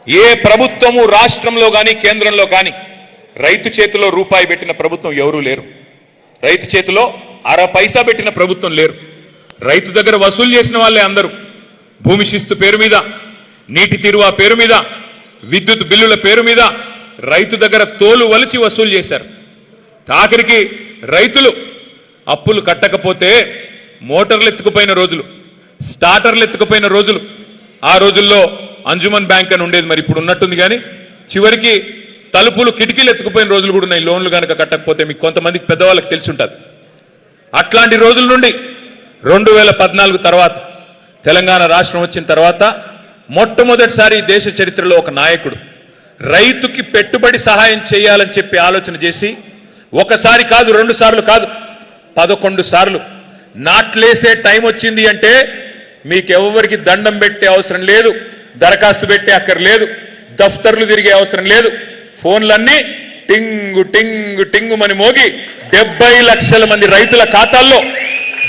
ఏ ప్రభుత్వము రాష్ట్రంలో కానీ కేంద్రంలో కానీ రైతు చేతిలో రూపాయి పెట్టిన ప్రభుత్వం ఎవరూ లేరు. రైతు చేతిలో అర పైసా పెట్టిన ప్రభుత్వం లేరు. రైతు దగ్గర వసూలు చేసిన వాళ్ళే అందరూ. భూమి శిస్తు పేరు మీద, నీటి తీరువా పేరు మీద, విద్యుత్ బిల్లుల పేరు మీద రైతు దగ్గర తోలు వలిచి వసూలు చేశారు. ఆఖరికి రైతులు అప్పులు కట్టకపోతే మోటార్లు ఎత్తుకుపోయిన రోజులు, స్టార్టర్లు ఎత్తుకుపోయిన రోజులు. ఆ రోజుల్లో అంజుమన్ బ్యాంక్ అని ఉండేది, మరి ఇప్పుడు ఉన్నట్టుంది. కానీ చివరికి తలుపులు కిటికీలు ఎత్తుకుపోయిన రోజులు కూడా ఉన్నాయి. లోన్లు కనుక కట్టకపోతే మీకు కొంతమందికి పెద్దవాళ్ళకి తెలిసి ఉంటుంది. అట్లాంటి రోజుల నుండి 2014 తర్వాత తెలంగాణ రాష్ట్రం వచ్చిన తర్వాత మొట్టమొదటిసారి దేశ చరిత్రలో ఒక నాయకుడు రైతుకి పెట్టుబడి సహాయం చేయాలని చెప్పి ఆలోచన చేసి ఒకసారి కాదు, 2 సార్లు కాదు, 11 సార్లు నాట్లేసే టైం వచ్చింది అంటే మీకెవరికి దండం పెట్టే అవసరం లేదు, దరఖాస్తు పెట్టే అక్కర్లేదు, దఫ్తర్లు తిరిగే అవసరం లేదు. ఫోన్లన్నీ టింగు టింగు టింగుమని మోగి 70 లక్షల మంది రైతుల ఖాతాల్లో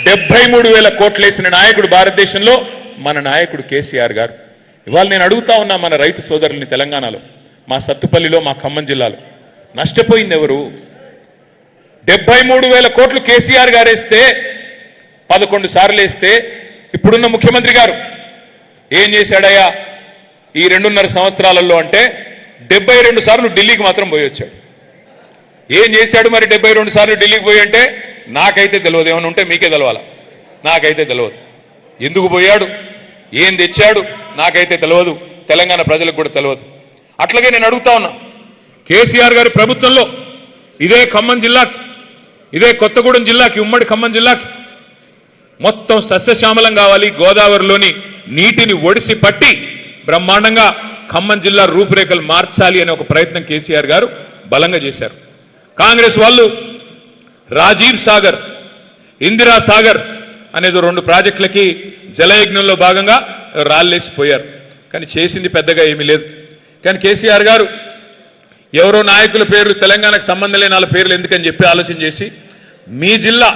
73,000 కోట్లు వేసిన నాయకుడు భారతదేశంలో మన నాయకుడు కేసీఆర్ గారు. ఇవాళ నేను అడుగుతా ఉన్నా మన రైతు సోదరుల్ని, తెలంగాణలో మా సత్తుపల్లిలో, మా ఖమ్మం జిల్లాలో నష్టపోయింది ఎవరు? 73,000 కోట్లు కేసీఆర్ గారు వేస్తే, 11 సార్లు వేస్తే ఇప్పుడున్న ముఖ్యమంత్రి గారు ఏం చేశాడయ్యా ఈ 2.5 సంవత్సరాలలో అంటే 72 సార్లు ఢిల్లీకి మాత్రం పోయి వచ్చాడు. ఏం చేశాడు మరి 72 సార్లు ఢిల్లీకి పోయి అంటే? నాకైతే తెలియదు. ఏమైనా ఉంటే మీకే తెలవాలా, నాకైతే తెలియదు. ఎందుకు పోయాడు, ఏం తెచ్చాడు నాకైతే తెలియదు, తెలంగాణ ప్రజలకు కూడా తెలియదు. అట్లాగే నేను అడుగుతా ఉన్నా, కేసీఆర్ గారి ప్రభుత్వంలో ఇదే ఖమ్మం జిల్లాకి, ఇదే కొత్తగూడెం జిల్లాకి, ఉమ్మడి ఖమ్మం జిల్లాకి మొత్తం సస్యశ్యామలం కావాలి, గోదావరిలోని నీటిని ఒడిసి పట్టి బ్రహ్మాండంగా ఖమ్మం జిల్లా రూపురేఖలు మార్చాలి అనే ఒక ప్రయత్నం కేసీఆర్ గారు బలంగా చేశారు. కాంగ్రెస్ వాళ్ళు రాజీవ్ సాగర్, ఇందిరా సాగర్ అనేది 2 ప్రాజెక్టులకి జలయజ్ఞంలో భాగంగా రాళ్ళేసిపోయారు. కానీ చేసింది పెద్దగా ఏమీ లేదు. కానీ కేసీఆర్ గారు ఎవరో నాయకుల పేర్లు, తెలంగాణకు సంబంధం లేని వాళ్ళ పేర్లు ఎందుకని చెప్పి ఆలోచన చేసి మీ జిల్లా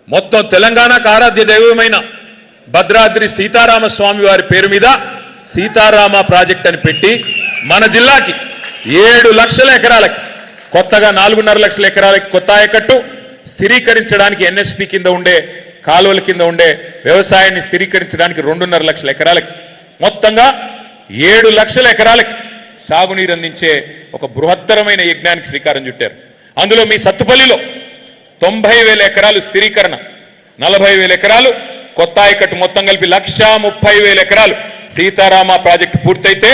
మొత్తం తెలంగాణకు ఆరాధ్య దైవమైన భద్రాద్రి సీతారామ స్వామి వారి పేరు మీద సీతారామ ప్రాజెక్ట్ అని పెట్టి మన జిల్లాకి 7 లక్షల ఎకరాలకి, కొత్తగా 4.5 లక్షల ఎకరాలకి కొత్త ఆయకట్టు స్థిరీకరించడానికి ఎన్ఎస్పి కింద ఉండే కాలువల కింద ఉండే వ్యవసాయాన్ని స్థిరీకరించడానికి 2.5 లక్షల ఎకరాలకి, మొత్తంగా 7 లక్షల ఎకరాలకి సాగునీరు అందించే ఒక బృహత్తరమైన యజ్ఞానికి శ్రీకారం చుట్టారు. అందులో మీ సత్తుపల్లిలో 90,000 ఎకరాలు స్థిరీకరణ, 40,000 ఎకరాలు కొత్త ఆయకట్టు, మొత్తం కలిపి 130,000 ఎకరాలు సీతారామ ప్రాజెక్టు పూర్తయితే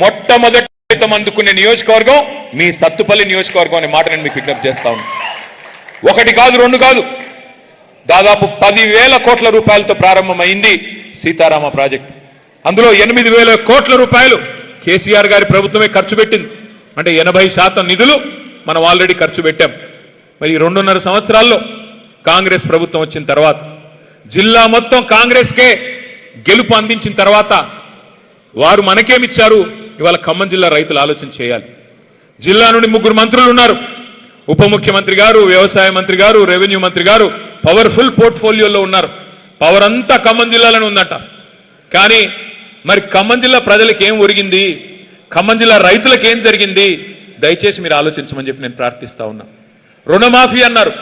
మొట్టమొదటి అందుకునే నియోజకవర్గం మీ సత్తుపల్లి నియోజకవర్గం అనే మాట నేను మీకు విజ్ఞప్తి చేస్తా ఉన్నాను. 1 కాదు, 2 కాదు, దాదాపు 10,000 కోట్ల రూపాయలతో ప్రారంభమైంది సీతారామ ప్రాజెక్టు. అందులో 8,000 కోట్ల రూపాయలు కేసీఆర్ గారి ప్రభుత్వమే ఖర్చు పెట్టింది. అంటే 80% నిధులు మనం ఆల్రెడీ ఖర్చు పెట్టాం. మరి 2.5 సంవత్సరాల్లో కాంగ్రెస్ ప్రభుత్వం వచ్చిన తర్వాత, జిల్లా మొత్తం కాంగ్రెస్కే గెలుపు అందించిన తర్వాత వారు మనకేమిచ్చారు? ఇవాళ ఖమ్మం జిల్లా రైతులు ఆలోచన చేయాలి. జిల్లా నుండి 3 మంత్రులు ఉన్నారు. ఉప ముఖ్యమంత్రి గారు, వ్యవసాయ మంత్రి గారు, రెవెన్యూ మంత్రి గారు పవర్ఫుల్ పోర్ట్ఫోలియోలో ఉన్నారు. పవర్ అంతా ఖమ్మం జిల్లాలోనే ఉందట. కానీ మరి ఖమ్మం జిల్లా ప్రజలకు ఏం ఒరిగింది, ఖమ్మం జిల్లా రైతులకు ఏం జరిగింది? దయచేసి మీరు ఆలోచించమని చెప్పి నేను ప్రార్థిస్తా ఉన్నా. రుణమాఫీ అన్నారు,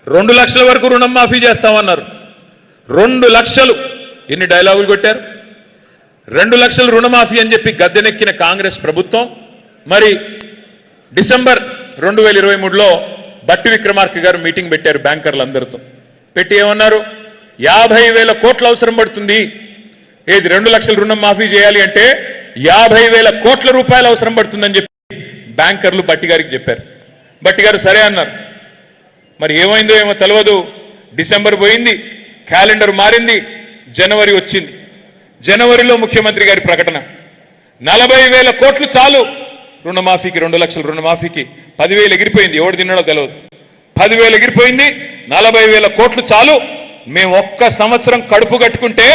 2 లక్షల వరకు రుణం మాఫీ చేస్తామన్నారు. 2 లక్షలు ఎన్ని డైలాగులు కొట్టారు? 2 లక్షల రుణమాఫీ అని చెప్పి గద్దెనెక్కిన కాంగ్రెస్ ప్రభుత్వం మరి డిసెంబర్ 2023లో బట్టి విక్రమార్క గారు మీటింగ్ పెట్టారు బ్యాంకర్లందరితో. పెట్టి ఏమన్నారు? 50,000 కోట్లు అవసరం పడుతుంది. ఏది 2 లక్షల రుణం మాఫీ చేయాలి అంటే 50,000 కోట్ల రూపాయలు అవసరం పడుతుందని చెప్పి బ్యాంకర్లు బట్టి గారికి చెప్పారు. బట్టి గారు సరే అన్నారు. మరి ఏమైందో ఏమో తెలియదు. డిసెంబర్ పోయింది, క్యాలెండర్ మారింది, జనవరి వచ్చింది. జనవరిలో ముఖ్యమంత్రి గారి ప్రకటన 40,000 కోట్లు చాలు రుణమాఫీకి, 2 లక్షల రుణమాఫీకి. 10,000 ఎగిరిపోయింది, ఎవడు తిన్నాడో తెలియదు. 10,000 ఎగిరిపోయింది, 40,000 కోట్లు చాలు, మేము 1 సంవత్సరం కడుపు కట్టుకుంటే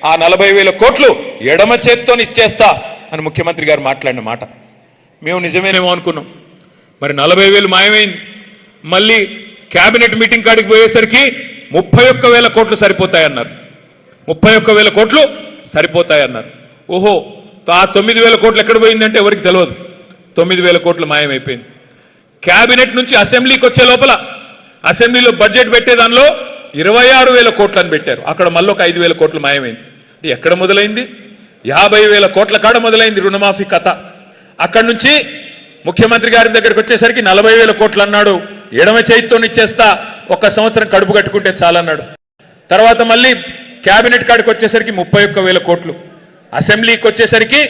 ఆ 40,000 కోట్లు ఎడమ చేత్తో ఇచ్చేస్తా అని ముఖ్యమంత్రి గారు మాట్లాడిన మాట మేము నిజమేనేమో అనుకున్నాం. మరి 40,000 మాయమైంది. మళ్ళీ క్యాబినెట్ మీటింగ్ కాడికి పోయేసరికి 31,000 కోట్లు సరిపోతాయన్నారు. 31,000 కోట్లు సరిపోతాయన్నారు. ఓహో, ఆ 9,000 కోట్లు ఎక్కడ పోయిందంటే ఎవరికి తెలియదు. 9,000 కోట్లు మాయమైపోయింది. క్యాబినెట్ నుంచి అసెంబ్లీకి వచ్చే లోపల అసెంబ్లీలో బడ్జెట్ పెట్టే దానిలో 26,000 కోట్లు అని పెట్టారు. అక్కడ మళ్ళీ ఒక 5,000 కోట్లు మాయమైంది. అంటే ఎక్కడ మొదలైంది? 50,000 కోట్ల కాడ మొదలైంది రుణమాఫీ కథ. అక్కడి నుంచి ముఖ్యమంత్రి గారి దగ్గరికి వచ్చేసరికి 40,000 కోట్లు అన్నాడు. ఎడమ చేతితో ఇచ్చేస్తా, ఒక్క సంవత్సరం కడుపు కట్టుకుంటే చాలన్నాడు. తర్వాత మళ్ళీ క్యాబినెట్ కాడికి వచ్చేసరికి 31,000 కోట్లు. అసెంబ్లీకి వచ్చేసరికి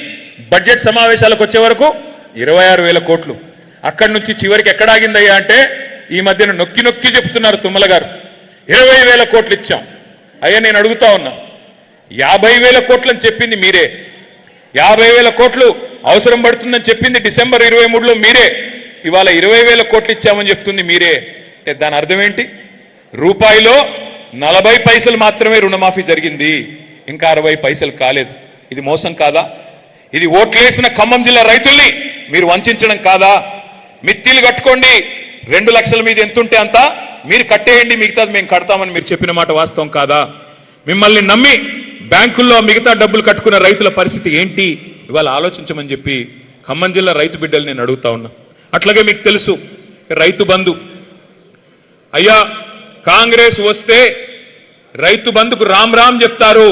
బడ్జెట్ సమావేశాలకు వచ్చే వరకు 26,000 కోట్లు. అక్కడి నుంచి చివరికి ఎక్కడ ఆగిందయ్యా అంటే ఈ మధ్యన నొక్కి నొక్కి చెప్తున్నారు తుమ్మల గారు, 20,000 కోట్లు ఇచ్చాం. అయ్యా నేను అడుగుతా ఉన్నా, 50,000 కోట్లు అని చెప్పింది మీరే, 50,000 కోట్లు అవసరం పడుతుందని చెప్పింది డిసెంబర్ 23లో మీరే, ఇవాళ 20,000 కోట్లు ఇచ్చామని చెప్తుంది మీరే. అంటే దాని అర్థం ఏంటి? రూపాయిలో 40 పైసలు మాత్రమే రుణమాఫీ జరిగింది, ఇంకా 60 పైసలు కాలేదు. ఇది మోసం కాదా? ఇది ఓట్లేసిన ఖమ్మం జిల్లా రైతుల్ని మీరు వంచడం కాదా? మిత్తిలు కట్టుకోండి, 2 లక్షల మీద ఎంతుంటే అంత మీరు కట్టేయండి, మిగతాది మేము కడతామని మీరు చెప్పిన మాట వాస్తవం కాదా? మిమ్మల్ని నమ్మి బ్యాంకుల్లో మిగతా డబ్బులు కట్టుకున్న రైతుల పరిస్థితి ఏంటి ఇవాళ ఆలోచించమని చెప్పి ఖమ్మం జిల్లా రైతు బిడ్డలు నేను అడుగుతా ఉన్నా. అట్లాగే మీకు తెలుసు రైతు బంధు. అయ్యా కాంగ్రెస్ వస్తే రైతు బంధుకు రామ్ రామ్ చెప్తారు,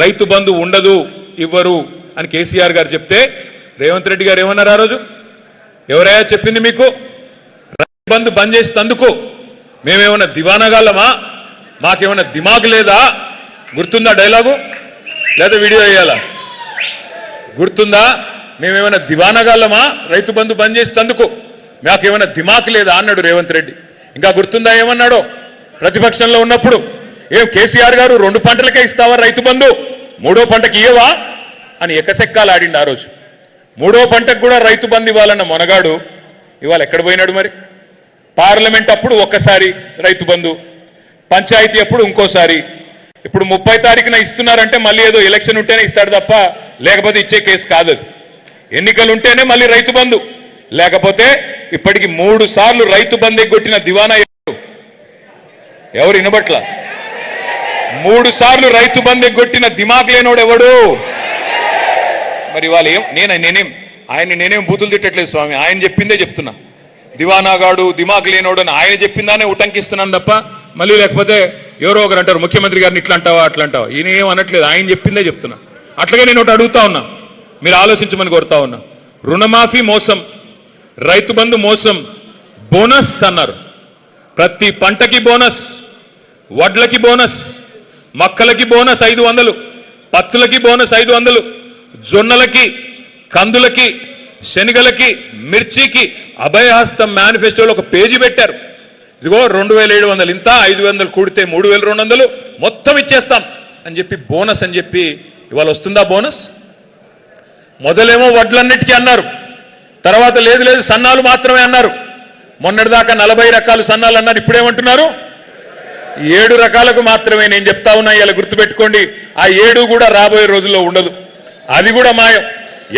రైతు బంధు ఉండదు, ఇవ్వరు అని కేసీఆర్ గారు చెప్తే రేవంత్ రెడ్డి గారు ఏమన్నారు ఆ రోజు? ఎవరయ్యా చెప్పింది మీకు రైతు బంధు బంద్ చేసేందుకు? మేమేమన్నా దివానాగాళ్ళమా? మాకేమన్నా దిమాగ్ లేదా? గుర్తుందా డైలాగు? లేదా వీడియో వేయాలా? గుర్తుందా? మేమేమైనా దివానాగాళ్ళమా రైతు బంధు బంద్ చేసేందుకు? మాకేమైనా దిమాక్ లేదా అన్నాడు రేవంత్ రెడ్డి. ఇంకా గుర్తుందా ఏమన్నాడో ప్రతిపక్షంలో ఉన్నప్పుడు? ఏం కేసీఆర్ గారు 2 పంటలకే ఇస్తావా రైతు బంధు, 3వ పంటకి ఇయ్యవా అని ఎకసెక్కాలు ఆడిండు ఆ రోజు. 3వ పంటకు కూడా రైతు బంధు ఇవ్వాలన్న మొనగాడు ఇవాళ ఎక్కడ పోయినాడు మరి? పార్లమెంట్ అప్పుడు ఒక్కసారి రైతు బంధు, పంచాయతీ అప్పుడు ఇంకోసారి. ఇప్పుడు 30 తారీఖున ఇస్తున్నారంటే మళ్ళీ ఏదో ఎలక్షన్ ఉంటేనే ఇస్తాడు తప్ప లేకపోతే ఇచ్చే కేసు కాదు. ఎన్నికలు ఉంటేనే మళ్ళీ రైతు బంధు, లేకపోతే ఇప్పటికి 3 సార్లు రైతు బంధు ఎగ్గొట్టిన దివానా ఎవరు వినబట్ల? 3 సార్లు రైతు బంధు ఎగ్గొట్టిన దిమాగ్ లేనోడు ఎవడు? మరి వాళ్ళు ఏం నేనేం బూతులు తిట్టట్లేదు స్వామి, ఆయన చెప్పిందే చెప్తున్నా. దివానాగాడు దిమాగ్ లేనోడు అని ఆయన చెప్పిందానే ఉటంకిస్తున్నాను తప్ప మళ్ళీ లేకపోతే ఎవరో ఒకరు అంటారు ముఖ్యమంత్రి గారిని ఇట్లా అంటావా అట్లా అంటావా. ఈయన ఏం అనట్లేదు, ఆయన చెప్పిందే చెప్తున్నా. అట్లాగే నేను ఒకటి అడుగుతా ఉన్నా, మీరు ఆలోచించమని కోరుతా ఉన్నా. రుణమాఫీ మోసం, రైతు బంధు మోసం, బోనస్ అన్నారు. ప్రతి పంటకి బోనస్, వడ్లకి బోనస్, మక్కలకి బోనస్ 500, పత్తులకి బోనస్ 500, జొన్నలకి, కందులకి, శనగలకి, మిర్చికి అభయహస్తం మేనిఫెస్టోలో ఒక పేజీ పెట్టారు. ఇదిగో 2,700 ఇంత, 500 కూడితే 3,200 మొత్తం ఇచ్చేస్తాం అని చెప్పి బోనస్ అని చెప్పి ఇవాళ వస్తుందా బోనస్? మొదలేమో వడ్లన్నిటికీ అన్నారు, తర్వాత లేదు లేదు సన్నాలు మాత్రమే అన్నారు. మొన్నటిదాకా 40 రకాలు సన్నాలు అన్నారు, ఇప్పుడేమంటున్నారు? 7 రకాలకు మాత్రమే. నేను చెప్తా ఉన్నా ఇలా గుర్తుపెట్టుకోండి, ఆ 7 కూడా రాబోయే రోజుల్లో ఉండదు, అది కూడా మాయం.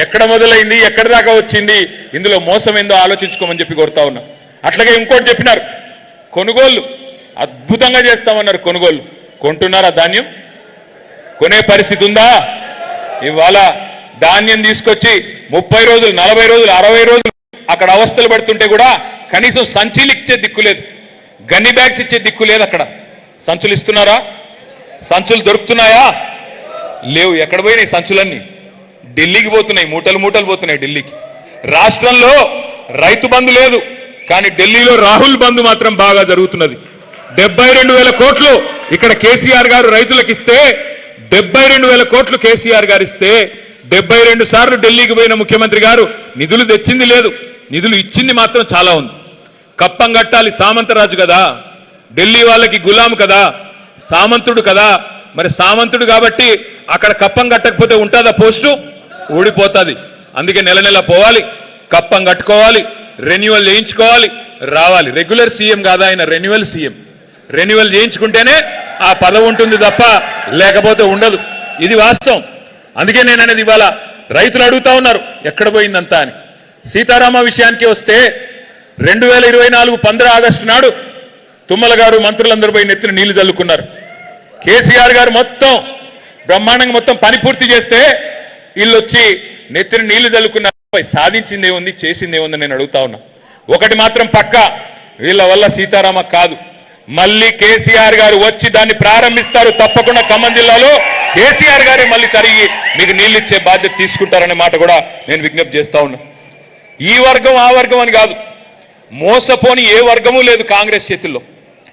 ఎక్కడ మొదలైంది, ఎక్కడి దాకా వచ్చింది, ఇందులో మోసం ఏందో ఆలోచించుకోమని చెప్పి కోరుతా ఉన్నా. అట్లాగే ఇంకోటి చెప్పినారు, కొనుగోళ్లు అద్భుతంగా చేస్తామన్నారు. కొనుగోళ్లు కొంటున్నారా? ధాన్యం కొనే పరిస్థితి ఉందా? ఇవాళ ధాన్యం తీసుకొచ్చి 30 రోజులు, 40 రోజులు, 60 రోజులు అక్కడ అవస్థలు పడుతుంటే కూడా కనీసం సంచులు ఇచ్చే దిక్కు లేదు, గన్ని బ్యాగ్స్ ఇచ్చే దిక్కు లేదు. అక్కడ సంచులు ఇస్తున్నారా? సంచులు దొరుకుతున్నాయా? లేవు. ఎక్కడ పోయినాయి సంచులన్నీ? ఢిల్లీకి పోతున్నాయి, మూటలు మూటలు పోతున్నాయి ఢిల్లీకి. రాష్ట్రంలో రైతు బంధు లేదు, కానీ ఢిల్లీలో రాహుల్ బంధు మాత్రం బాగా జరుగుతున్నది. 72,000 కోట్లు ఇక్కడ కేసీఆర్ గారు రైతులకు ఇస్తే, 72,000 కోట్లు కేసీఆర్ గారు ఇస్తే 72 సార్లు ఢిల్లీకి పోయిన ముఖ్యమంత్రి గారు నిధులు తెచ్చింది లేదు, నిధులు ఇచ్చింది మాత్రం చాలా ఉంది. కప్పం కట్టాలి, సామంతరాజు కదా, ఢిల్లీ వాళ్ళకి గులాం కదా, సామంతుడు కదా. మరి సామంతుడు కాబట్టి అక్కడ కప్పం కట్టకపోతే ఉంటుందా? పోస్టు ఊడిపోతుంది. అందుకే నెల నెల పోవాలి, కప్పం కట్టుకోవాలి, రెన్యువల్ చేయించుకోవాలి, రావాలి. రెగ్యులర్ సీఎం కాదా ఆయన, రెన్యువల్ సీఎం. రెన్యువల్ చేయించుకుంటేనే ఆ పదవి ఉంటుంది తప్ప లేకపోతే ఉండదు. ఇది వాస్తవం. అందుకే నేను అనేది ఇవాళ రైతులు అడుగుతా ఉన్నారు ఎక్కడ పోయిందంతా అని. సీతారామ విషయానికి వస్తే 2024 15 ఆగస్టు నాడు తుమ్మల గారు మంత్రులందరూ పోయి నెత్తిన నీళ్లు చల్లుకున్నారు. కేసీఆర్ గారు మొత్తం బ్రహ్మాండంగా మొత్తం పని పూర్తి చేస్తే వీళ్ళు వచ్చి నెత్తిని నీళ్లు చల్లుకున్న సాధించిందే ఉంది, చేసిందే ఉంది నేను అడుగుతా ఉన్నా. ఒకటి మాత్రం పక్క, వీళ్ళ వల్ల సీతారామ కాదు, మళ్ళీ కేసీఆర్ గారు వచ్చి దాన్ని ప్రారంభిస్తారు. తప్పకుండా ఖమ్మం జిల్లాలో కేసీఆర్ గారే మళ్ళీ తరిగి మీకు నీళ్ళు ఇచ్చే బాధ్యత తీసుకుంటారనే మాట కూడా నేను విజ్ఞప్తి చేస్తా ఉన్నా. ఈ వర్గం ఆ వర్గం అని కాదు, మోసపోని ఏ వర్గము లేదు కాంగ్రెస్ చేతుల్లో.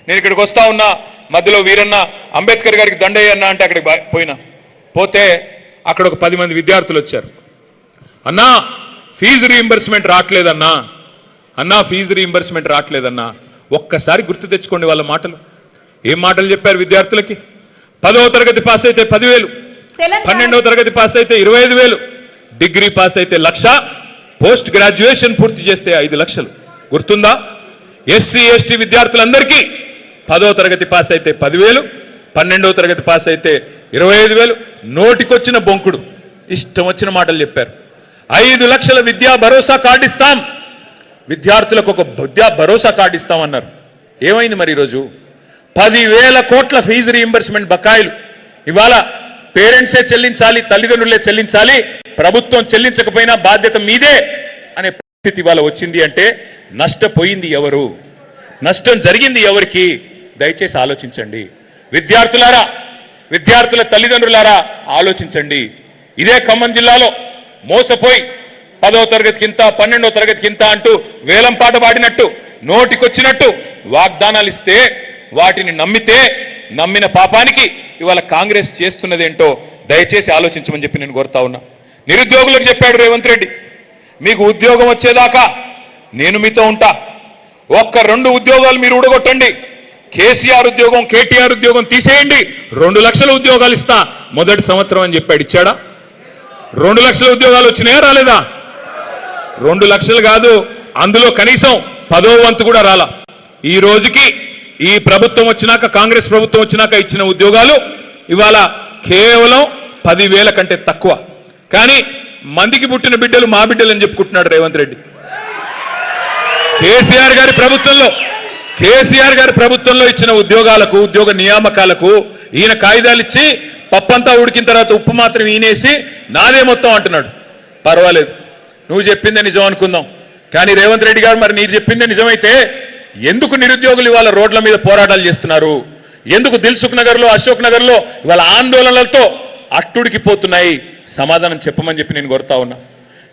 నేను ఇక్కడికి వస్తా ఉన్నా, మధ్యలో వీరన్న అంబేద్కర్ గారికి దండయ్యన్న అంటే అక్కడికి పోతే అక్కడ ఒక 10 మంది విద్యార్థులు వచ్చారు. అన్నా ఫీజు రీయింబర్స్మెంట్ రావట్లేదన్నా, అన్నా ఫీజు రీయింబర్స్మెంట్ రావట్లేదన్నా. ఒక్కసారి గుర్తు తెచ్చుకోండి వాళ్ళ మాటలు. ఏం మాటలు చెప్పారు విద్యార్థులకి? 10వ తరగతి పాస్ అయితే 10,000, 12వ తరగతి పాస్ అయితే 25,000, డిగ్రీ పాస్ అయితే 1,00,000, పోస్ట్ గ్రాడ్యుయేషన్ పూర్తి చేస్తే 5 లక్షలు. గుర్తుందా? ఎస్సీ ఎస్టీ విద్యార్థులందరికీ 10వ తరగతి పాస్ అయితే 10,000, 12వ తరగతి పాస్ అయితే 25,000. నోటికొచ్చిన బొంకుడు ఇష్టం వచ్చిన మాటలు చెప్పారు. 5 లక్షల విద్యా భరోసా కార్డు ఇస్తాం, విద్యార్థులకు ఒక విద్యా భరోసా కార్డు ఇస్తామన్నారు. ఏమైంది మరి ఈరోజు? 10,000 కోట్ల ఫీజు రీయింబర్స్మెంట్ బకాయిలు ఇవాళ పేరెంట్సే చెల్లించాలి, తల్లిదండ్రులే చెల్లించాలి, ప్రభుత్వం చెల్లించకపోయినా బాధ్యత మీదే అనే పరిస్థితి ఇవాళ వచ్చింది. అంటే నష్టపోయింది ఎవరు? నష్టం జరిగింది ఎవరికి? దయచేసి ఆలోచించండి విద్యార్థులారా, విద్యార్థుల తల్లిదండ్రులారా ఆలోచించండి. ఇదే ఖమ్మం జిల్లాలో మోసపోయి 10వ తరగతికి ఇంత, 12వ తరగతికి ఇంత అంటూ వేలం పాట పాడినట్టు నోటికొచ్చినట్టు వాగ్దానాలు ఇస్తే వాటిని నమ్మిన పాపానికి ఇవాళ కాంగ్రెస్ చేస్తున్నదేంటో దయచేసి ఆలోచించమని చెప్పి నేను కోరుతా ఉన్నా. నిరుద్యోగులకు చెప్పాడు రేవంత్ రెడ్డి, మీకు ఉద్యోగం వచ్చేదాకా నేను మీతో ఉంటా, 1-2 ఉద్యోగాలు మీరు ఊడగొట్టండి, కేసీఆర్ ఉద్యోగం కేటీఆర్ ఉద్యోగం తీసేయండి, 2 లక్షల ఉద్యోగాలు ఇస్తా మొదటి సంవత్సరం అని చెప్పాడు. ఇచ్చాడా? 2 లక్షల ఉద్యోగాలు వచ్చినాయా రాలేదా? 2 లక్షలు కాదు, అందులో కనీసం 10వ వంతు కూడా రాలా. ఈ రోజుకి ఈ ప్రభుత్వం వచ్చినాక, కాంగ్రెస్ ప్రభుత్వం వచ్చినాక ఇచ్చిన ఉద్యోగాలు ఇవాళ కేవలం 10,000 కంటే తక్కువ. కానీ మందికి పుట్టిన బిడ్డలు మా బిడ్డలు అని చెప్పుకుంటున్నాడు రేవంత్ రెడ్డి. కేసీఆర్ గారి ప్రభుత్వంలో ఇచ్చిన ఉద్యోగాలకు, ఉద్యోగ నియామకాలకు ఈయన కాగితాలు ఇచ్చి పప్పంతా ఉడికిన తర్వాత ఉప్పు మాత్రం ఈనేసి నాదే మొత్తం అంటున్నాడు. పర్వాలేదు, నువ్వు చెప్పిందే నిజం అనుకుందాం. కానీ రేవంత్ రెడ్డి గారు, మరి మీరు చెప్పిందే నిజమైతే ఎందుకు నిరుద్యోగులు ఇవాళ రోడ్ల మీద పోరాటాలు చేస్తున్నారు? ఎందుకు దిల్సుఖ్ నగర్లో, అశోక్ నగర్లో ఇవాళ ఆందోళనలతో అట్టుడికి పోతున్నాయి? సమాధానం చెప్పమని చెప్పి నేను కోరుతా ఉన్నా.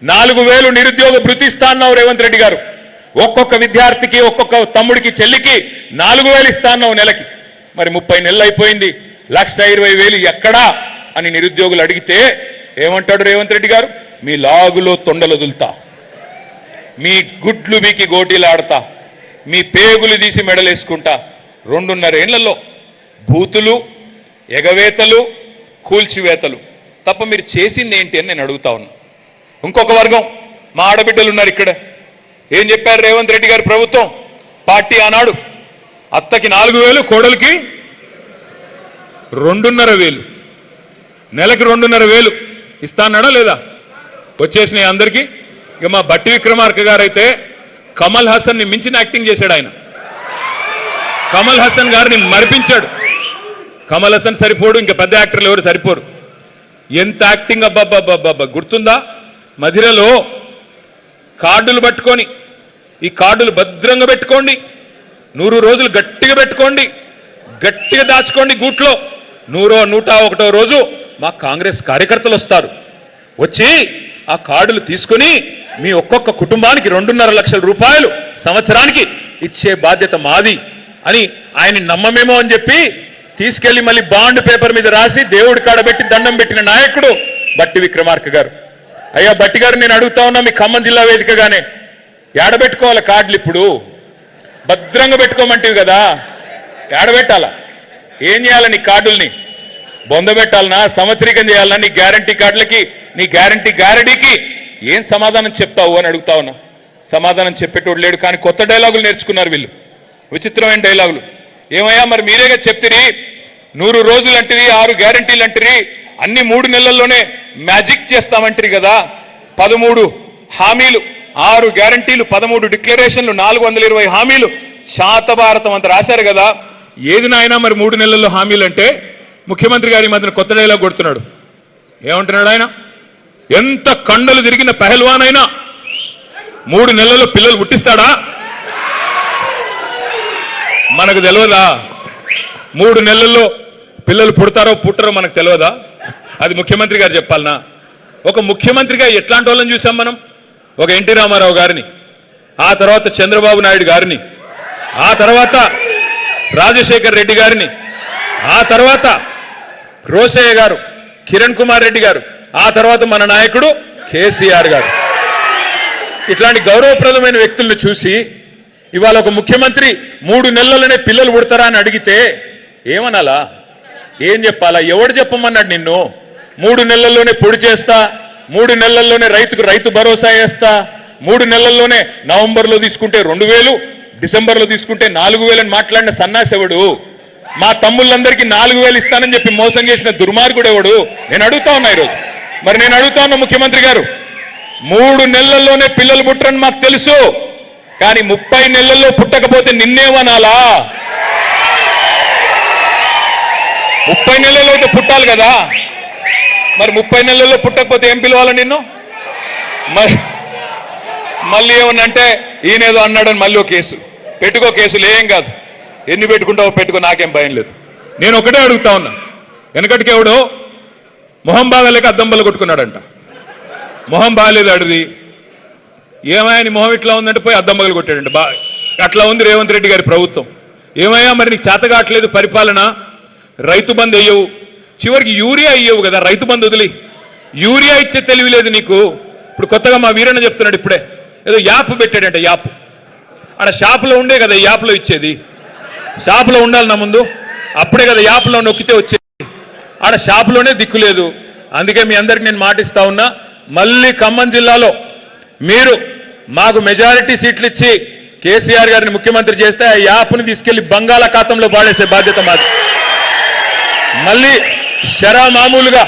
4,000 నిరుద్యోగ భృతి ఇస్తా అన్నావు రేవంత్ రెడ్డి గారు. ఒక్కొక్క విద్యార్థికి, ఒక్కొక్క తమ్ముడికి, చెల్లికి 4,000 ఇస్తా అన్నావు నెలకి. మరి 30 నెలలు అయిపోయింది, 1,20,000 ఎక్కడా అని నిరుద్యోగులు అడిగితే ఏమంటాడు రేవంత్ రెడ్డి గారు? మీ లాగులో తొండలొదులుతా, మీ గుడ్లు బీకి గోటీలు ఆడతా, మీ పేగులు తీసి మెడలేసుకుంటా. 2.5 ఏళ్లలో భూతులు, ఎగవేతలు, కూల్చివేతలు తప్ప మీరు చేసింది ఏంటి అని నేను అడుగుతా ఉన్నా. ఇంకొక వర్గం మా ఆడబిడ్డలు ఉన్నారు ఇక్కడ. ఏం చెప్పారు రేవంత్ రెడ్డి గారి ప్రభుత్వం? పార్టీ ఆనాడు అత్తకి 4,000, కోడలికి 2,500, నెలకి 2,500 ఇస్తా అన్నాడా లేదా? వచ్చేసినాయి అందరికీ. ఇక మా బట్టి విక్రమార్క గారు అయితే కమల్ హాసన్ ని మించిన యాక్టింగ్ చేశాడు. ఆయన కమల్ హాసన్ గారిని మరిపించాడు. కమల్ హాసన్ సరిపోడు, ఇంకా పెద్ద యాక్టర్లు ఎవరు సరిపోరు. ఎంత యాక్టింగ్! అబ్బాబ్బాబ్బా, గుర్తుందా? మధిరలో కార్డులు పట్టుకొని, ఈ కార్డులు భద్రంగా పెట్టుకోండి, 100 రోజులు గట్టిగా పెట్టుకోండి, గట్టిగా దాచుకోండి గూట్లో. 101వ రోజు మా కాంగ్రెస్ కార్యకర్తలు వస్తారు, వచ్చి ఆ కార్డులు తీసుకుని మీ ఒక్కొక్క కుటుంబానికి 2.5 లక్షల రూపాయలు సంవత్సరానికి ఇచ్చే బాధ్యత మాది అని ఆయన్ని నమ్మమేమో అని చెప్పి తీసుకెళ్లి మళ్ళీ బాండ్ పేపర్ మీద రాసి దేవుడి కాడబెట్టి దండం పెట్టిన నాయకుడు బట్టి విక్రమార్క గారు. అయ్యా బట్టి గారు, నేను అడుగుతా ఉన్నా, మీ ఖమ్మం జిల్లా వేదికగానే ఏడబెట్టుకోవాలి కార్డులు? ఇప్పుడు భద్రంగా పెట్టుకోమంటివి కదా, ఏడబెట్టాలా? ఏం చేయాలి? నీ కార్డుల్ని బొందబెట్టాలనా? సంవత్సరీకం చేయాలన్నా? నీ గ్యారంటీ కార్డులకి, నీ గ్యారంటీకి ఏం సమాధానం చెప్తావు అని అడుగుతా ఉన్నా. సమాధానం చెప్పేటోడు లేడు. కానీ కొత్త డైలాగులు నేర్చుకున్నారు వీళ్ళు, విచిత్రమైన డైలాగులు. ఏమయ్యా, మరి మీరేగా చెప్తిరి 100 రోజులు అంటిరి, 6 గ్యారంటీలు అంటిరి, అన్ని 3 నెలల్లోనే మ్యాజిక్ చేస్తామంటారు కదా. 13 హామీలు, 6 గ్యారంటీలు, 13 డిక్లరేషన్లు, 420 హామీలు, శాతభారతం అంత రాశారు కదా. ఏది నాయనా మరి 3 నెలల్లో హామీలు అంటే? ముఖ్యమంత్రి గారి మధ్యన కొత్త డైలాగ్ కొడుతున్నాడు. ఏమంటున్నాడు ఆయన? ఎంత కండలు తిరిగిన పెహల్వాన్ అయినా 3 నెలల్లో పిల్లలు పుట్టిస్తాడా? మనకు తెలియదా? 3 నెలల్లో పిల్లలు పుడతారో పుట్టరో మనకు తెలియదా? అది ముఖ్యమంత్రి గారు చెప్పాలనా? ఒక ముఖ్యమంత్రిగా ఎట్లాంటి వాళ్ళని చూసాం మనం? ఒక ఎన్టీ రామారావు గారిని, ఆ తర్వాత చంద్రబాబు నాయుడు గారిని, ఆ తర్వాత రాజశేఖర్ రెడ్డి గారిని, ఆ తర్వాత రోసయ్య గారు, కిరణ్ కుమార్ రెడ్డి గారు, ఆ తర్వాత మన నాయకుడు కేసీఆర్ గారు. ఇట్లాంటి గౌరవప్రదమైన వ్యక్తులను చూసి ఇవాళ ఒక ముఖ్యమంత్రి 3 నెలల్లోనే పిల్లలు పుడతారా అని అడిగితే ఏమనాలా? ఏం చెప్పాలా? ఎవడు చెప్పమన్నాడు నిన్ను? 3 నెలల్లోనే పొడి చేస్తా, 3 నెలల్లోనే రైతు భరోసా వేస్తా, 3 నెలల్లోనే నవంబర్లో తీసుకుంటే 2000, డిసెంబర్లో తీసుకుంటే 4000 అని మాట్లాడిన సన్నాసెవడు? మా తమ్ముళ్ళందరికీ 4000 ఇస్తానని చెప్పి మోసం చేసిన దుర్మార్గుడు ఎవడు? నేను అడుగుతా ఉన్నా ఈరోజు. మరి నేను అడుగుతా ఉన్నా ముఖ్యమంత్రి గారు, 3 నెలల్లోనే పిల్లలు పుట్టరని మాకు తెలుసు, కానీ 30 నెలల్లో పుట్టకపోతే నిన్నేమనాలా? 30 నెలల్లో అయితే పుట్టాలి కదా. మరి 30 నెలల్లో పుట్టకపోతే ఏం పిలవాలా నిన్ను? మళ్ళీ ఏమన్నంటే ఈయనేదో అన్నాడని మళ్ళీ ఒక కేసు పెట్టుకో. కేసులు ఏం కాదు, ఎన్ని పెట్టుకుంటావో పెట్టుకో, నాకేం భయం లేదు. నేను ఒకటే అడుగుతా ఉన్నా, వెనకటికి ఎవడో మొహం బాగాలేక అద్దంబలు కొట్టుకున్నాడంట. మొహం బాగాలేదు అడిది, ఏమయ్యా మొహం ఇట్లా ఉందంటే పోయి అద్దంబలు కొట్టాడంట. అట్లా ఉంది రేవంత్ రెడ్డి గారి ప్రభుత్వం. ఏమయ్యా మరి నీకు చేత కావట్లేదు పరిపాలన, రైతు బంధు అయ్యవు, చివరికి యూరియా అయ్యవు కదా, రైతు బంధు వదిలి యూరియా ఇచ్చే తెలివి లేదు నీకు. ఇప్పుడు కొత్తగా మా వీరన్న చెప్తున్నాడు, ఇప్పుడే ఏదో యాప్ పెట్టాడంట. యాప్ ఆడ షాపులో ఉండే కదా యాప్లో ఇచ్చేది, షాపులో ఉండాలి నా ముందు, అప్పుడే కదా యాప్లో నొక్కితే వచ్చేది. ఆడ షాపులోనే దిక్కు లేదు. అందుకే మీ అందరికి నేను మాటిస్తా ఉన్నా, మళ్ళీ ఖమ్మం జిల్లాలో మీరు మాకు మెజారిటీ సీట్లు ఇచ్చి కేసీఆర్ గారిని ముఖ్యమంత్రి చేస్తే ఆ యాప్ని తీసుకెళ్లి బంగాళాఖాతంలో పాడేసే బాధ్యత మాది. మళ్ళీ షరా మామూలుగా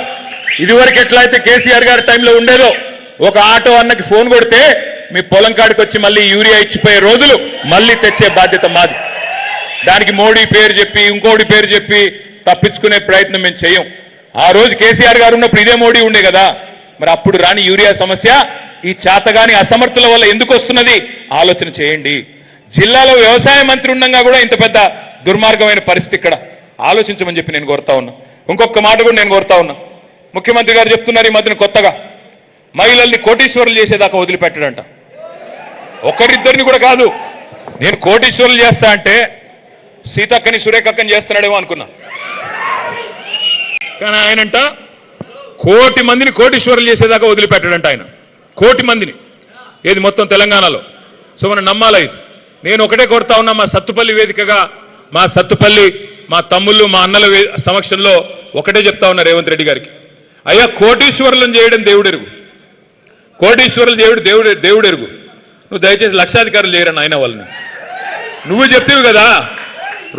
ఇదివరకు ఎట్లయితే కేసీఆర్ గారి టైంలో ఉండేదో, ఒక ఆటో అన్నకి ఫోన్ కొడితే మీ పొలం కాడికి వచ్చి మళ్ళీ యూరియా ఇచ్చిపోయే రోజులు మళ్ళీ తెచ్చే బాధ్యత మాది. దానికి మోడీ పేరు చెప్పి ఇంకోటి పేరు చెప్పి తప్పించుకునే ప్రయత్నం మేము చేయం. ఆ రోజు కేసీఆర్ గారు ఉన్నప్పుడు ఇదే మోడీ ఉండే కదా, మరి అప్పుడు రాని యూరియా సమస్య ఈ చేతగాని అసమర్థుల వల్ల ఎందుకు వస్తున్నది ఆలోచన చేయండి. జిల్లాలో వ్యవసాయ మంత్రి ఉండగా కూడా ఇంత పెద్ద దుర్మార్గమైన పరిస్థితి ఇక్కడ ఆలోచించమని చెప్పి నేను కోరుతా ఉన్నా. ఇంకొక మాట కూడా నేను కోరుతా ఉన్నా, ముఖ్యమంత్రి గారు చెప్తున్నారు ఈ మధ్యన కొత్తగా మహిళల్ని కోటీశ్వరులు చేసేదాకా వదిలిపెట్టడంట. ఒకరిద్దరిని కూడా కాదు, నేను కోటీశ్వరులు చేస్తా అంటే సీతక్కని సురేఖక్కని చేస్తున్నాడేమో అనుకున్నా, కానీ ఆయనంట 1,000,000 మందిని కోటీశ్వరులు చేసేదాకా వదిలిపెట్టాడంట ఆయన. 1,000,000 మందిని, ఏది మొత్తం తెలంగాణలో. సో మనం నమ్మాలా ఇది. నేను ఒకటే కోరుతా ఉన్నా, మా సత్తుపల్లి వేదికగా మా సత్తుపల్లి మా తమ్ముళ్ళు మా అన్నల సమక్షంలో ఒకటే చెప్తా ఉన్నా రేవంత్ రెడ్డి గారికి, అయ్యా కోటీశ్వరులను చేయడం దేవుడెరుగు, కోటీశ్వరులు దేవుడెరుగు. నువ్వు దయచేసి లక్షాధికారులు చేయరని ఆయన వాళ్ళని నువ్వు చెప్తేవి కదా,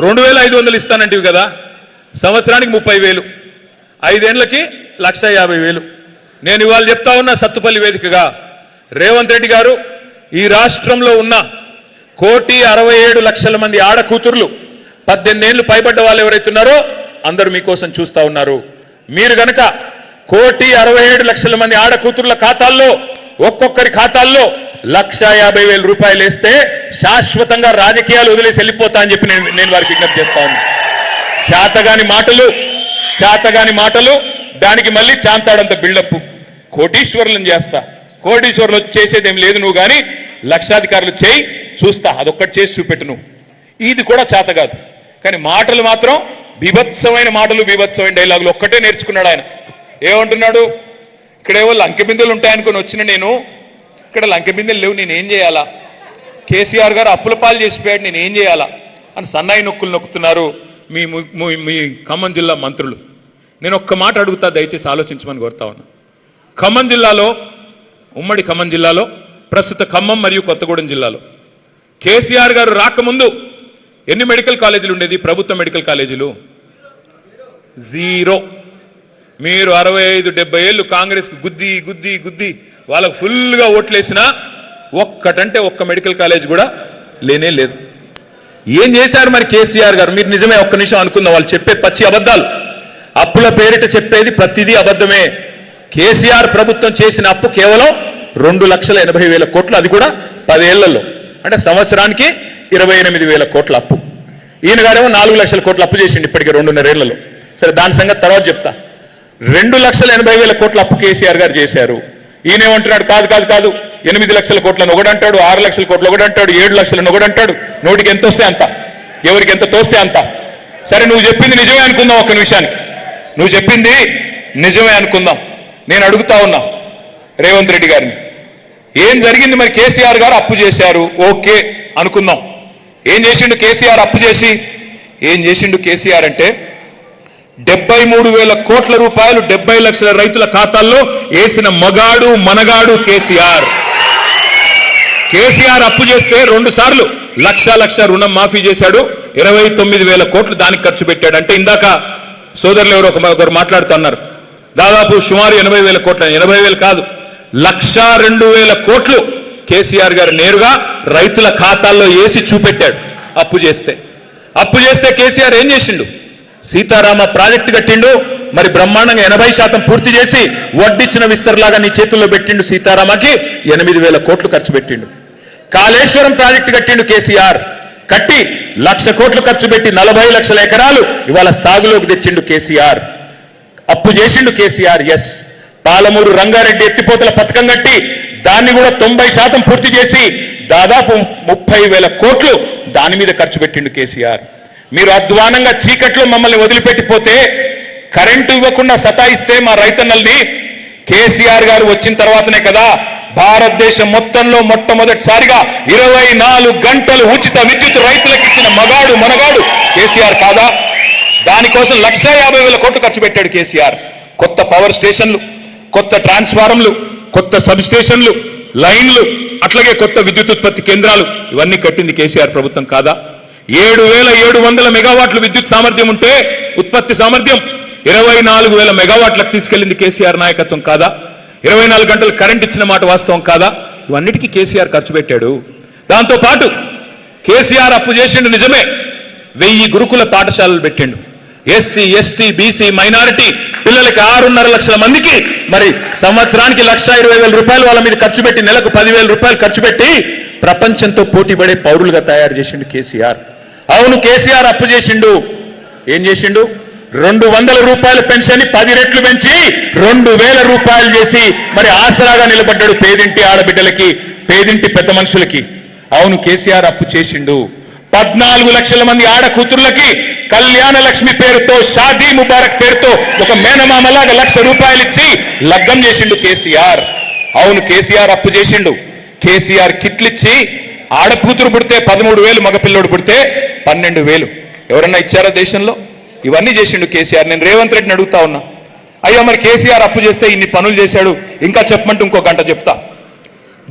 2,500 ఇస్తానంటివి కదా, సంవత్సరానికి 30,000, 5 ఏళ్లకి 1,50,000. నేను ఇవాళ చెప్తా ఉన్నా సత్తుపల్లి వేదికగా, రేవంత్ రెడ్డి గారు ఈ రాష్ట్రంలో ఉన్న 1,67,00,000 మంది ఆడకూతుర్లు 18 ఏళ్లు పైబడ్డ వాళ్ళు ఎవరైతున్నారో అందరూ మీకోసం చూస్తా ఉన్నారు. మీరు గనక 1,67,00,000 మంది ఆడకూతుర్ల ఖాతాల్లో ఒక్కొక్కరి ఖాతాల్లో 1,50,000 రూపాయలు వేస్తే శాశ్వతంగా రాజకీయాలు వదిలేసి వెళ్ళిపోతా అని చెప్పి నేను వారికి విజ్ఞప్తి చేస్తా ఉన్నా. చేతగాని మాటలు దానికి మళ్ళీ చాంతాడంత బిల్డప్. కోటీశ్వరులను చేస్తా, కోటీశ్వరులు చేసేది ఏం లేదు, నువ్వు కానీ లక్షాధికారులు చేయి చూస్తా, అదొక్కటి చేసి చూపెట్టు నువ్వు. ఇది కూడా చేత కాదు, కానీ మాటలు మాత్రం బీభత్సమైన మాటలు, బీభత్సమైన డైలాగులు ఒక్కటే నేర్చుకున్నాడు ఆయన. ఏమంటున్నాడు, ఇక్కడేవో లంకె బిందెలు ఉంటాయనుకొని వచ్చిన నేను, ఇక్కడ లంకె బిందెలు లేవు, నేనేం చేయాలా, కేసీఆర్ గారు అప్పుల పాలు చేసిపోయాడు, నేనేం చేయాలా అని సన్నాయి నొక్కులు నొక్కుతున్నారు మీ ఖమ్మం జిల్లా మంత్రులు. నేను ఒక్క మాట అడుగుతా, దయచేసి ఆలోచించమని కోరుతా ఉన్నా. ఖమ్మం జిల్లాలో, ఉమ్మడి ఖమ్మం జిల్లాలో, ప్రస్తుత ఖమ్మం మరియు కొత్తగూడెం జిల్లాలో కేసీఆర్ గారు రాకముందు ఎన్ని మెడికల్ కాలేజీలు ఉండేది? ప్రభుత్వ మెడికల్ కాలేజీలు 0. మీరు 65-70 ఏళ్ళు కాంగ్రెస్కి గుద్ది వాళ్ళకు ఫుల్గా ఓట్లేసినా ఒక్కటంటే ఒక్క మెడికల్ కాలేజ్ కూడా లేనే లేదు. ఏం చేశారు మరి కేసీఆర్ గారు? మీరు నిజమే, ఒక్క నిమిషం అనుకుందాం, వాళ్ళు చెప్పే పచ్చి అబద్ధాలు, అప్పుల పేరిట చెప్పేది ప్రతిదీ అబద్ధమే. కేసీఆర్ ప్రభుత్వం చేసిన అప్పు కేవలం 2,80,000 కోట్లు, అది కూడా 10 ఏళ్లలో, అంటే సంవత్సరానికి 28,000 కోట్ల అప్పు. ఈయన గారేమో 4 లక్షల కోట్ల అప్పు చేసిండు ఇప్పటికే 2.5 ఏళ్లలో. సరే, దాని సంగతి తర్వాత చెప్తా. 2,80,000 కోట్ల అప్పు కేసీఆర్ గారు చేశారు. ఈయనేమంటున్నాడు, కాదు కాదు కాదు 8 లక్షల కోట్లను ఒకడంటాడు, 6 లక్షల కోట్లు ఒకడంటాడు, 7 లక్షలను ఒకడంటాడు. నోటికి ఎంత వస్తే అంత, ఎవరికి ఎంత తోస్తే అంత. సరే, నువ్వు చెప్పింది నిజమే అనుకుందాం. ఒక్క నిమిషానికి నువ్వు చెప్పింది నిజమే అనుకుందాం. నేను అడుగుతా ఉన్నా రేవంత్ రెడ్డి గారిని, ఏం జరిగింది మరి? కేసీఆర్ గారు అప్పు చేశారు, ఓకే అనుకుందాం. ఏం చేసిండు కేసీఆర్? అప్పు చేసి ఏం చేసిండు కేసీఆర్ అంటే 73,000 కోట్ల రూపాయలు 70 లక్షల రైతుల ఖాతాల్లో వేసిన మగాడు మనగాడు కేసీఆర్. కేసీఆర్ అప్పు చేస్తే 2 సార్లు లక్ష రుణం మాఫీ చేశాడు. 29,000 కోట్లు దానికి ఖర్చు పెట్టాడు. అంటే ఇందాక సోదరులు ఎవరో ఒకరు మాట్లాడుతున్నారు, దాదాపు సుమారు 80,000 కోట్ల, 80,000 కాదు 1,02,000 కోట్లు కేసీఆర్ గారు నేరుగా రైతుల ఖాతాల్లో వేసి చూపెట్టాడు అప్పు చేస్తే. అప్పు చేస్తే కేసీఆర్ ఏం చేసిండు? సీతారామ ప్రాజెక్టు కట్టిండు, మరి బ్రహ్మాండంగా 80% పూర్తి చేసి వడ్డిచ్చిన విస్తరలాగా నీ చేతుల్లో పెట్టిండు. సీతారామకి 8,000 కోట్లు ఖర్చు పెట్టిండు. కాళేశ్వరం ప్రాజెక్టు కట్టిండు కేసీఆర్, కట్టి 1,00,000 కోట్లు ఖర్చు పెట్టి 40 లక్షల ఎకరాలు ఇవాళ సాగులోకి తెచ్చిండు కేసీఆర్. అప్పు చేసిండు కేసీఆర్. ఎస్, పాలమూరు రంగారెడ్డి ఎత్తిపోతల పథకం కట్టి దాన్ని కూడా 90% పూర్తి చేసి దాదాపు 30,000 కోట్లు దాని మీద ఖర్చు పెట్టిండు కేసీఆర్. మీరు అధ్వానంగా చీకట్లో మమ్మల్ని వదిలిపెట్టిపోతే, కరెంటు ఇవ్వకుండా సతాయిస్తే మా రైతన్నల్ని కేసీఆర్ గారు వచ్చిన తర్వాతనే కదా భారతదేశం మొత్తంలో మొట్టమొదటిసారిగా 24 గంటలు ఉచిత విద్యుత్ రైతులకు ఇచ్చిన మగాడు మనగాడు కేసీఆర్ కాదా? దానికోసం 1,50,000 కోట్లు ఖర్చు పెట్టాడు కేసీఆర్. కొత్త పవర్ స్టేషన్లు, కొత్త ట్రాన్స్ఫార్మర్లు, కొత్త సబ్ స్టేషన్లు, లైన్లు, అట్లాగే కొత్త విద్యుత్ ఉత్పత్తి కేంద్రాలు ఇవన్నీ కట్టింది కేసీఆర్ ప్రభుత్వం కాదా? 7,700 మెగావాట్లు విద్యుత్ సామర్థ్యం ఉంటే ఉత్పత్తి సామర్థ్యం 24,000 మెగావాట్లకు తీసుకెళ్లింది కేసీఆర్ నాయకత్వం కాదా? 24 గంటలు కరెంట్ ఇచ్చిన మాట వాస్తవం కాదా? ఇవన్నిటికీ కేసీఆర్ ఖర్చు పెట్టాడు. దాంతో పాటు కేసీఆర్ అప్పు చేసిండు నిజమే, 1000 గురుకుల పాఠశాలలు పెట్టిండు. ఎస్సీ, ఎస్టీ, బీసీ, మైనారిటీ పిల్లలకి 6.5 లక్షల మందికి మరి సంవత్సరానికి 1,20,000 రూపాయలు వాళ్ళ మీద ఖర్చు పెట్టి, నెలకు 10,000 రూపాయలు ఖర్చు పెట్టి ప్రపంచంతో పోటీపడే పౌరులుగా తయారు చేసిండు కేసీఆర్. అవును, కేసీఆర్ అప్పు చేసిండు. ఏం చేసిండు? 200 రూపాయల పెన్షన్ 10 రెట్లు పెంచి 2,000 రూపాయలు చేసి మరి ఆసరాగా నిలబడ్డాడు పేదింటి ఆడబిడ్డలకి, పేదింటి పెద్ద మనుషులకి. అవును, కేసీఆర్ అప్పు చేసిండు. 14 లక్షల మంది ఆడ కూతుర్లకి కళ్యాణ లక్ష్మి పేరుతో, షాదీ ముబారక్ పేరుతో ఒక మేనమామలాగా 1,00,000 రూపాయలు ఇచ్చి లగ్గం చేసిండు కేసీఆర్. అవును, కేసీఆర్ అప్పు చేసిండు. కేసీఆర్ కిట్లిచ్చి ఆడకూతురు పుడితే 13,000, మగపిల్లోడు పుడితే 12,000 ఎవరన్నా ఇచ్చారా దేశంలో? ఇవన్నీ చేసిండు కేసీఆర్. నేను రేవంత్ రెడ్డిని అడుగుతా ఉన్నా, అయ్యా మరి కేసీఆర్ అప్పు చేస్తే ఇన్ని పనులు చేశాడు, ఇంకా చెప్పమంటే ఇంకో గంట చెప్తా.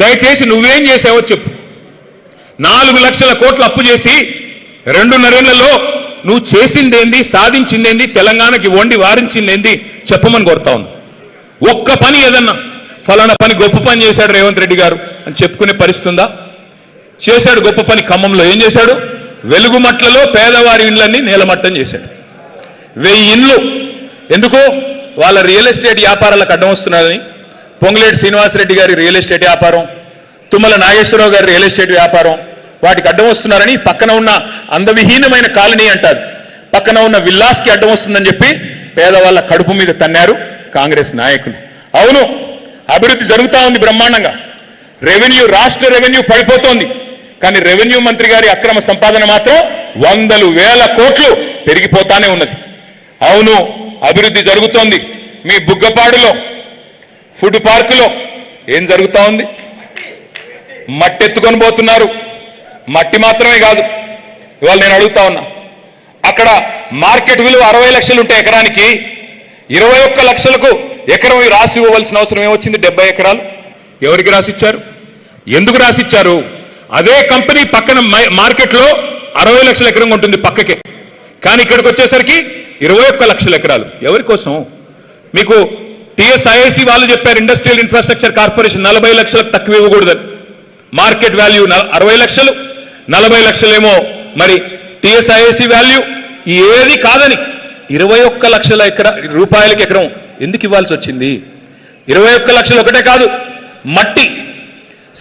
దయచేసి నువ్వేం చేసావో చెప్పు. 4 లక్షల కోట్లు అప్పు చేసి 2.5 ఏళ్లలో నువ్వు చేసిందేంది, సాధించిందేంది, తెలంగాణకి వండి వారించిందేంది చెప్పమని కోరుతా ఉంది. ఒక్క పని ఏదన్నా ఫలానా పని గొప్ప పని చేశాడు రేవంత్ రెడ్డి గారు అని చెప్పుకునే పరిస్థితి ఉందా? చేశాడు గొప్ప పని. ఖమ్మంలో ఏం చేశాడు? వెలుగుమట్లలో పేదవారి ఇండ్లన్నీ నేలమట్టం చేశాడు. 1000 ఇండ్లు. ఎందుకు? వాళ్ళ రియల్ ఎస్టేట్ వ్యాపారాలకు అడ్డం వస్తున్నారని. పొంగులేటి శ్రీనివాసరెడ్డి గారి రియల్ ఎస్టేట్ వ్యాపారం, తుమ్మల నాగేశ్వరరావు గారి రియల్ ఎస్టేట్ వ్యాపారం, వాటికి అడ్డం వస్తున్నారని పక్కన ఉన్న అందవిహీనమైన కాలనీ అంటారు, పక్కన ఉన్న విల్లాస్కి అడ్డం వస్తుందని చెప్పి పేదవాళ్ళ కడుపు మీద తన్నారు కాంగ్రెస్ నాయకులు. అవును, అభివృద్ధి జరుగుతూ ఉంది బ్రహ్మాండంగా. రెవెన్యూ, రాష్ట్ర రెవెన్యూ పడిపోతోంది. కానీ రెవెన్యూ మంత్రి గారి అక్రమ సంపాదన మాత్రం 100,000 కోట్లు పెరిగిపోతానే ఉన్నది. అవును, అభివృద్ధి జరుగుతోంది. మీ బుగ్గపాడులో ఫుడ్ పార్కులో ఏం జరుగుతూ ఉంది? మట్టి ఎత్తుకొని పోతున్నారు. మట్టి మాత్రమే కాదు, ఇవాళ నేను అడుగుతా ఉన్నా, అక్కడ మార్కెట్ విలువ 60 లక్షలు ఉంటే ఎకరానికి 21 లక్షలకు ఎకరం రాసి ఇవ్వవలసిన అవసరం ఏమొచ్చింది? 70 ఎకరాలు. ఎవరికి రాసిచ్చారు? ఎందుకు రాసిచ్చారు? అదే కంపెనీ పక్కన మార్కెట్లో 60 లక్షల ఎకరం ఉంటుంది పక్కకే, కానీ ఇక్కడికి వచ్చేసరికి 21 లక్షల ఎకరాలు. ఎవరి కోసం? మీకు టీఎస్ఐఐసి వాళ్ళు చెప్పారు, ఇండస్ట్రియల్ ఇన్ఫ్రాస్ట్రక్చర్ కార్పొరేషన్ 40 లక్షలకు తక్కువ ఇవ్వకూడదని. మార్కెట్ వాల్యూ 60 లక్షలు, 40 లక్షలేమో మరి టీఎస్ఐఐసి వాల్యూ. ఏది కాదని 21 లక్షల రూపాయలకి ఎకరం ఎందుకు ఇవ్వాల్సి వచ్చింది? 21 లక్షలు ఒకటే కాదు, మట్టి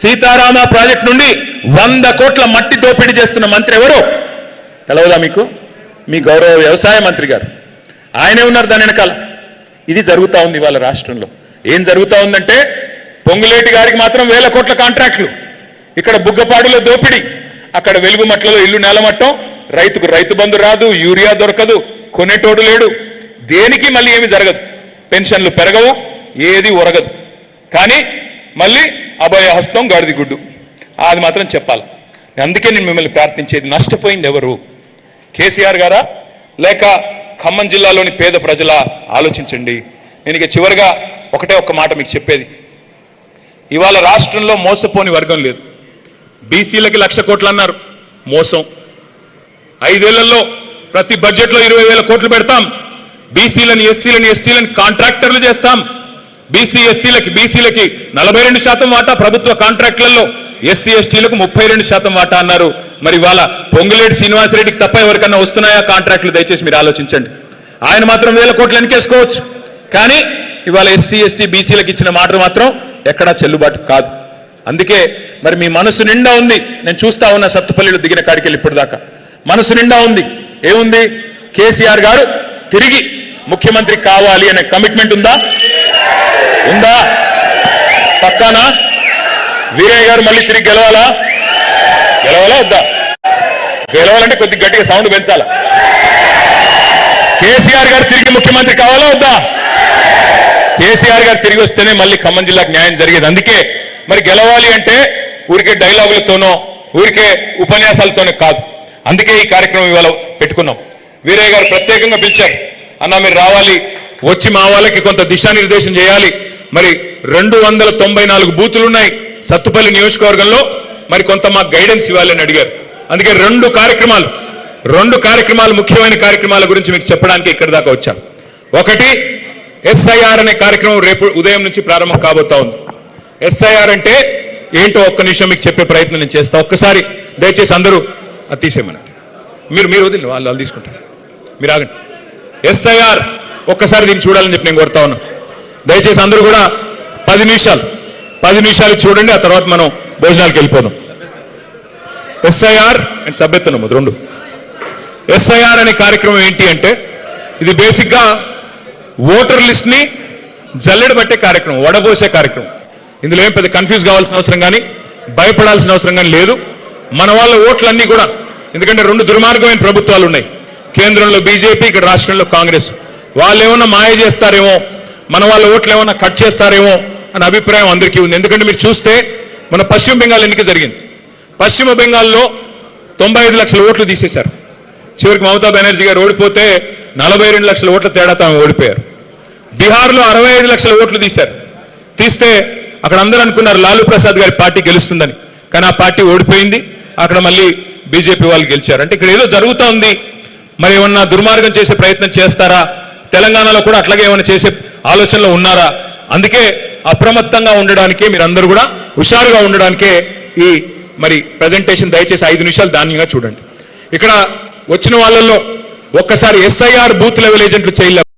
సీతారామ ప్రాజెక్ట్ నుండి 100 కోట్ల మట్టి దోపిడీ చేస్తున్న మంత్రి ఎవరు తెలవదా మీకు? మీ గౌరవ వ్యవసాయ మంత్రి గారు, ఆయనే ఉన్నారు దాని వెనకాల. ఇది జరుగుతూ ఉంది ఇవాళ రాష్ట్రంలో. ఏం జరుగుతూ ఉందంటే పొంగులేటి గారికి మాత్రం 1000 కోట్ల కాంట్రాక్టులు, ఇక్కడ బుగ్గపాడులో దోపిడీ, అక్కడ వెలుగుమట్లలో ఇల్లు నేలమట్టం, రైతుకు రైతు బంధు రాదు, యూరియా దొరకదు, కొనేటోడు లేడు, దేనికి మళ్ళీ ఏమి జరగదు, పెన్షన్లు పెరగవు, ఏది ఒరగదు. కానీ మళ్ళీ అభయహస్తం గాడిది గుడ్డు, అది మాత్రం చెప్పాలి. అందుకే నేను మిమ్మల్ని ప్రార్థించేది, నష్టపోయింది ఎవరు? కేసీఆర్ గారా లేక ఖమ్మం జిల్లాలోని పేద ప్రజల? ఆలోచించండి. నేను ఇక చివరిగా ఒక్క మాట మీకు చెప్పేది, ఇవాళ రాష్ట్రంలో మోసపోని వర్గం లేదు. బీసీలకి 1,00,000 కోట్లు అన్నారు, మోసం. 5 ఏళ్లలో ప్రతి బడ్జెట్లో 20,000 కోట్లు పెడతాం. బీసీలని ఎస్సీలని ఎస్టీలని కాంట్రాక్టర్లు చేస్తాం. బీసీలకి 42% వాటా ప్రభుత్వ కాంట్రాక్టులలో, ఎస్సీ ఎస్టీలకు 32% వాటా అన్నారు. మరి ఇవాళ పొంగులేటి శ్రీనివాసరెడ్డికి తప్ప ఎవరికన్నా వస్తున్నాయా కాంట్రాక్టులు? దయచేసి మీరు ఆలోచించండి. ఆయన మాత్రం 1000 కోట్లు వెనకేసుకోవచ్చు, కానీ ఇవాళ ఎస్సీ ఎస్టీ బీసీలకు ఇచ్చిన మాట మాత్రం ఎక్కడా చెల్లుబాటు కాదు. అందుకే మరి మీ మనసు నిండా ఉంది, నేను చూస్తా ఉన్నా సత్తుపల్లిలో దిగిన కాడికి వెళ్ళి ఇప్పటిదాకా మనసు నిండా ఉంది. ఏముంది? కేసీఆర్ గారు తిరిగి ముఖ్యమంత్రి కావాలి అనే కమిట్మెంట్ ఉందా? పక్కానా? వీరయ్య గారు మళ్ళీ తిరిగి గెలవాలా వద్దా? గెలవాలంటే కొద్దిగా గట్టిగా సౌండ్ పెంచాలా? కేసీఆర్ గారు తిరిగి ముఖ్యమంత్రి కావాలా వద్దా? కేసీఆర్ గారు తిరిగి వస్తేనే మళ్ళీ ఖమ్మం జిల్లాకు న్యాయం జరిగేది. అందుకే మరి గెలవాలి అంటే ఊరికే డైలాగులతోనో ఊరికే ఉపన్యాసాలతోనే కాదు. అందుకే ఈ కార్యక్రమం ఇవాళ పెట్టుకున్నాం. వీరయ్య గారు ప్రత్యేకంగా పిలిచారు, అన్న మీరు రావాలి, వచ్చి మా వాళ్ళకి కొంత దిశానిర్దేశం చేయాలి. మరి 294 బూతులు ఉన్నాయి సత్తుపల్లి నియోజకవర్గంలో, మరి కొంత మాకు గైడెన్స్ ఇవ్వాలని అడిగారు. అందుకే 2 కార్యక్రమాలు ముఖ్యమైన కార్యక్రమాల గురించి మీకు చెప్పడానికి ఇక్కడి దాకా వచ్చాను. ఒకటి, ఎస్ఐఆర్ అనే కార్యక్రమం రేపు ఉదయం నుంచి ప్రారంభం కాబోతా ఉంది. ఎస్ఐఆర్ అంటే ఏంటో ఒక్క నిమిషం మీకు చెప్పే ప్రయత్నం నేను చేస్తా. ఒక్కసారి దయచేసి అందరూ అది తీసేయమనండి. మీరు వదిలి వాళ్ళు తీసుకుంటారు, మీరు ఆగండి. ఎస్ఐఆర్ ఒక్కసారి దీన్ని చూడాలని చెప్పి నేను కోరుతా ఉన్నాను. దయచేసి అందరూ కూడా 10 నిమిషాలు చూడండి, ఆ తర్వాత మనం భోజనాలకు వెళ్ళిపోదాం. ఎస్ఐఆర్ అండ్ సభ్యత్వ నమోదు 2. ఎస్ఐఆర్ అనే కార్యక్రమం ఏంటి అంటే ఇది బేసిక్గా ఓటర్ లిస్ట్ ని జల్లెడ పట్టే కార్యక్రమం, వడబోసే కార్యక్రమం. ఇందులో ఏం పెద్ద కన్ఫ్యూజ్ కావాల్సిన అవసరం కానీ భయపడాల్సిన అవసరం కానీ లేదు. మన వాళ్ళ ఓట్లన్నీ కూడా, ఎందుకంటే 2 దుర్మార్గమైన ప్రభుత్వాలు ఉన్నాయి, కేంద్రంలో బీజేపీ, ఇక్కడ రాష్ట్రంలో కాంగ్రెస్. వాళ్ళు ఏమన్నా మాయ చేస్తారేమో, మన వాళ్ళ ఓట్లు ఏమన్నా కట్ చేస్తారేమో అనే అభిప్రాయం అందరికీ ఉంది. ఎందుకంటే మీరు చూస్తే మన పశ్చిమ బెంగాల్ ఎన్నిక జరిగింది. పశ్చిమ బెంగాల్లో 95 లక్షల ఓట్లు తీసేశారు. చివరికి మమతా బెనర్జీ గారు ఓడిపోతే 42 లక్షల ఓట్ల తేడా తాము ఓడిపోయారు. బీహార్లో 65 లక్షల ఓట్లు తీస్తే అక్కడ అందరూ అనుకున్నారు లాలూ ప్రసాద్ గారి పార్టీ గెలుస్తుందని, కానీ ఆ పార్టీ ఓడిపోయింది. అక్కడ మళ్ళీ బీజేపీ వాళ్ళు గెలిచారు. అంటే ఇక్కడ ఏదో జరుగుతూ ఉంది. మరి ఏమన్నా దుర్మార్గం చేసే ప్రయత్నం చేస్తారా? తెలంగాణలో కూడా అట్లాగే ఏమైనా చేసే ఆలోచనలో ఉన్నారా? అందుకే అప్రమత్తంగా ఉండడానికే, మీరందరూ కూడా హుషారుగా ఉండడానికే ఈ మరి ప్రజెంటేషన్. దయచేసి 5 నిమిషాలు ధాన్యంగా చూడండి. ఇక్కడ వచ్చిన వాళ్ళల్లో ఒక్కసారి ఎస్ఐఆర్ బూత్ లెవెల్ ఏజెంట్లు చేయలే